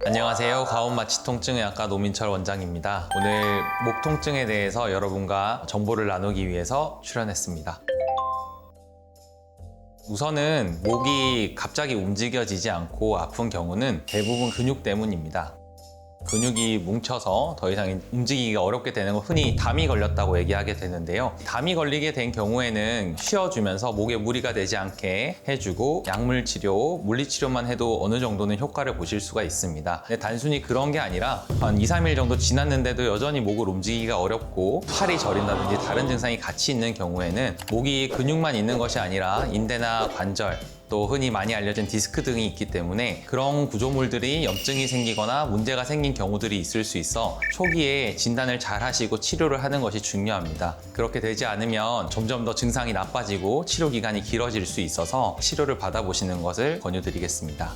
안녕하세요. 가온마취 통증의학과 노민철 원장입니다. 오늘 목 통증에 대해서 여러분과 정보를 나누기 위해서 출연했습니다. 우선은 목이 갑자기 움직여지지 않고 아픈 경우는 대부분 근육 때문입니다. 근육이 뭉쳐서 더 이상 움직이기가 어렵게 되는 거 흔히 담이 걸렸다고 얘기하게 되는데요. 담이 걸리게 된 경우에는 쉬어주면서 목에 무리가 되지 않게 해주고 약물 치료, 물리 치료만 해도 어느 정도는 효과를 보실 수가 있습니다. 근데 단순히 그런 게 아니라 한 2, 3일 정도 지났는데도 여전히 목을 움직이기가 어렵고 팔이 저린다든지 다른 증상이 같이 있는 경우에는 목이 근육만 있는 것이 아니라 인대나 관절, 또 흔히 많이 알려진 디스크 등이 있기 때문에 그런 구조물들이 염증이 생기거나 문제가 생긴 경우들이 있을 수 있어 초기에 진단을 잘 하시고 치료를 하는 것이 중요합니다. 그렇게 되지 않으면 점점 더 증상이 나빠지고 치료 기간이 길어질 수 있어서 치료를 받아보시는 것을 권유드리겠습니다.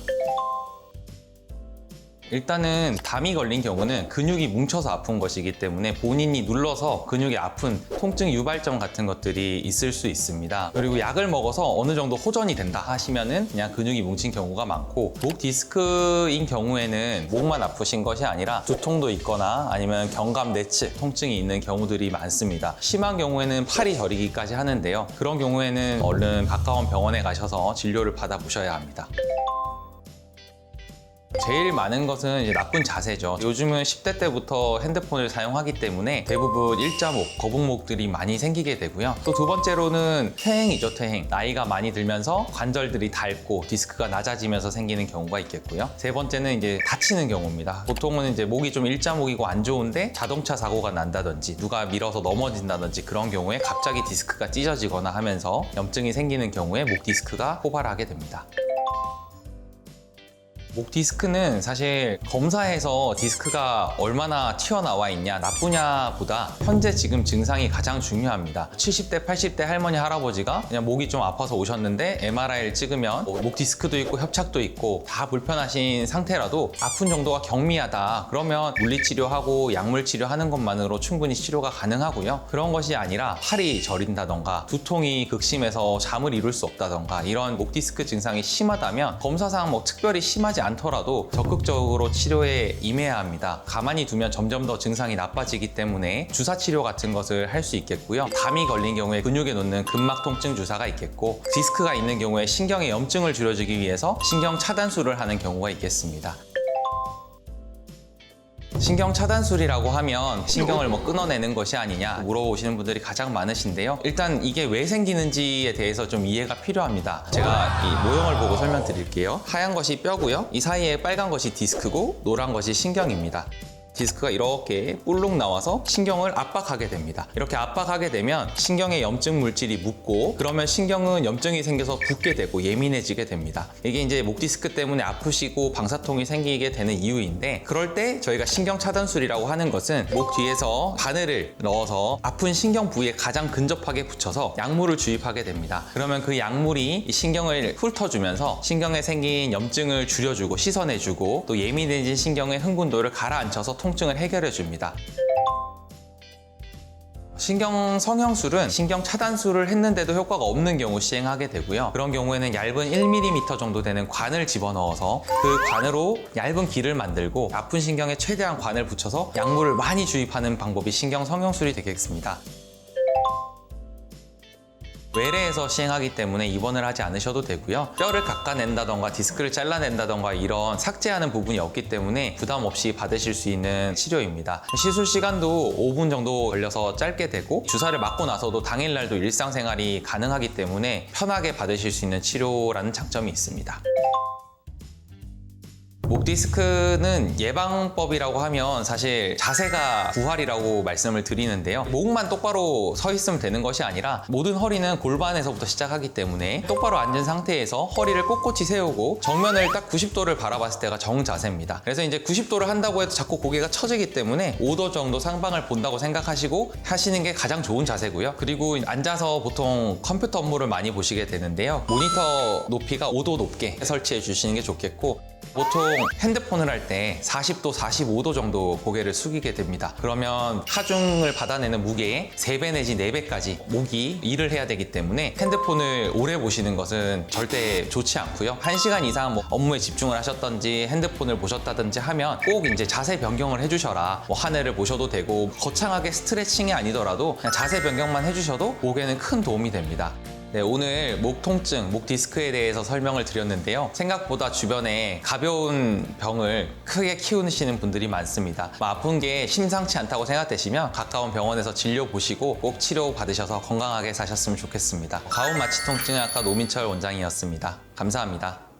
일단은 담이 걸린 경우는 근육이 뭉쳐서 아픈 것이기 때문에 본인이 눌러서 근육이 아픈 통증 유발점 같은 것들이 있을 수 있습니다. 그리고 약을 먹어서 어느 정도 호전이 된다 하시면은 그냥 근육이 뭉친 경우가 많고, 목 디스크인 경우에는 목만 아프신 것이 아니라 두통도 있거나 아니면 견갑 내측 통증이 있는 경우들이 많습니다. 심한 경우에는 팔이 저리기까지 하는데요. 그런 경우에는 얼른 가까운 병원에 가셔서 진료를 받아보셔야 합니다. 제일 많은 것은 이제 나쁜 자세죠. 요즘은 10대 때부터 핸드폰을 사용하기 때문에 대부분 일자목, 거북목들이 많이 생기게 되고요. 또 두 번째로는 퇴행이죠, 퇴행. 나이가 많이 들면서 관절들이 닳고 디스크가 낮아지면서 생기는 경우가 있겠고요. 세 번째는 이제 다치는 경우입니다. 보통은 이제 목이 좀 일자목이고 안 좋은데 자동차 사고가 난다든지 누가 밀어서 넘어진다든지 그런 경우에 갑자기 디스크가 찢어지거나 하면서 염증이 생기는 경우에 목 디스크가 호발하게 됩니다. 목 디스크는 사실 검사해서 디스크가 얼마나 튀어나와 있냐 나쁘냐 보다 현재 지금 증상이 가장 중요합니다. 70대 80대 할머니 할아버지가 그냥 목이 좀 아파서 오셨는데 MRI를 찍으면 목 디스크도 있고 협착도 있고 다 불편하신 상태라도 아픈 정도가 경미하다 그러면 물리치료하고 약물 치료하는 것만으로 충분히 치료가 가능하고요. 그런 것이 아니라 팔이 저린다던가 두통이 극심해서 잠을 이룰 수 없다던가 이런 목 디스크 증상이 심하다면 검사상 뭐 특별히 심하지 않더라도 적극적으로 치료에 임해야 합니다. 가만히 두면 점점 더 증상이 나빠지기 때문에 주사 치료 같은 것을 할 수 있겠고요. 담이 걸린 경우에 근육에 놓는 근막 통증 주사가 있겠고, 디스크가 있는 경우에 신경의 염증을 줄여주기 위해서 신경 차단술을 하는 경우가 있겠습니다. 신경 차단술이라고 하면 신경을 끊어내는 것이 아니냐 물어보시는 분들이 가장 많으신데요. 일단 이게 왜 생기는지에 대해서 좀 이해가 필요합니다. 제가 이 모형을 보고 설명드릴게요. 하얀 것이 뼈고요. 이 사이에 빨간 것이 디스크고 노란 것이 신경입니다. 디스크가 이렇게 볼록 나와서 신경을 압박하게 됩니다. 이렇게 압박하게 되면 신경에 염증 물질이 묻고, 그러면 신경은 염증이 생겨서 붓게 되고 예민해지게 됩니다. 이게 이제 목 디스크 때문에 아프시고 방사통이 생기게 되는 이유인데, 그럴 때 저희가 신경 차단술이라고 하는 것은 목 뒤에서 바늘을 넣어서 아픈 신경 부위에 가장 근접하게 붙여서 약물을 주입하게 됩니다. 그러면 그 약물이 이 신경을 훑어주면서 신경에 생긴 염증을 줄여주고 씻어내주고 또 예민해진 신경의 흥분도를 가라앉혀서 통증을 해결해 줍니다. 신경 성형술은 신경 차단술을 했는데도 효과가 없는 경우 시행하게 되고요. 그런 경우에는 얇은 1mm 정도 되는 관을 집어넣어서 그 관으로 얇은 길을 만들고 아픈 신경에 최대한 관을 붙여서 약물을 많이 주입하는 방법이 신경 성형술이 되겠습니다. 외래에서 시행하기 때문에 입원을 하지 않으셔도 되고요. 뼈를 깎아낸다던가 디스크를 잘라낸다던가 이런 삭제하는 부분이 없기 때문에 부담 없이 받으실 수 있는 치료입니다. 시술 시간도 5분 정도 걸려서 짧게 되고, 주사를 맞고 나서도 당일날도 일상생활이 가능하기 때문에 편하게 받으실 수 있는 치료라는 장점이 있습니다. 목 디스크는 예방법이라고 하면 사실 자세가 부활이라고 말씀을 드리는데요. 목만 똑바로 서 있으면 되는 것이 아니라 모든 허리는 골반에서부터 시작하기 때문에 똑바로 앉은 상태에서 허리를 꼿꼿이 세우고 정면을 딱 90도를 바라봤을 때가 정자세입니다. 그래서 이제 90도를 한다고 해도 자꾸 고개가 처지기 때문에 5도 정도 상방을 본다고 생각하시고 하시는 게 가장 좋은 자세고요. 그리고 앉아서 보통 컴퓨터 업무를 많이 보시게 되는데요. 모니터 높이가 5도 높게 설치해 주시는 게 좋겠고, 보통 핸드폰을 할 때 40도, 45도 정도 고개를 숙이게 됩니다. 그러면 하중을 받아내는 무게의 3배 내지 4배까지 목이 일을 해야 되기 때문에 핸드폰을 오래 보시는 것은 절대 좋지 않고요. 1시간 이상 뭐 업무에 집중을 하셨던지 핸드폰을 보셨다든지 하면 꼭 이제 자세 변경을 해주셔라. 뭐 하늘을 보셔도 되고 거창하게 스트레칭이 아니더라도 그냥 자세 변경만 해주셔도 목에는 큰 도움이 됩니다. 네, 오늘 목 통증, 목 디스크에 대해서 설명을 드렸는데요. 생각보다 주변에 가벼운 병을 크게 키우시는 분들이 많습니다. 아픈 게 심상치 않다고 생각되시면 가까운 병원에서 진료 보시고 꼭 치료 받으셔서 건강하게 사셨으면 좋겠습니다. 가온마취통증의학과 노민철 원장이었습니다. 감사합니다.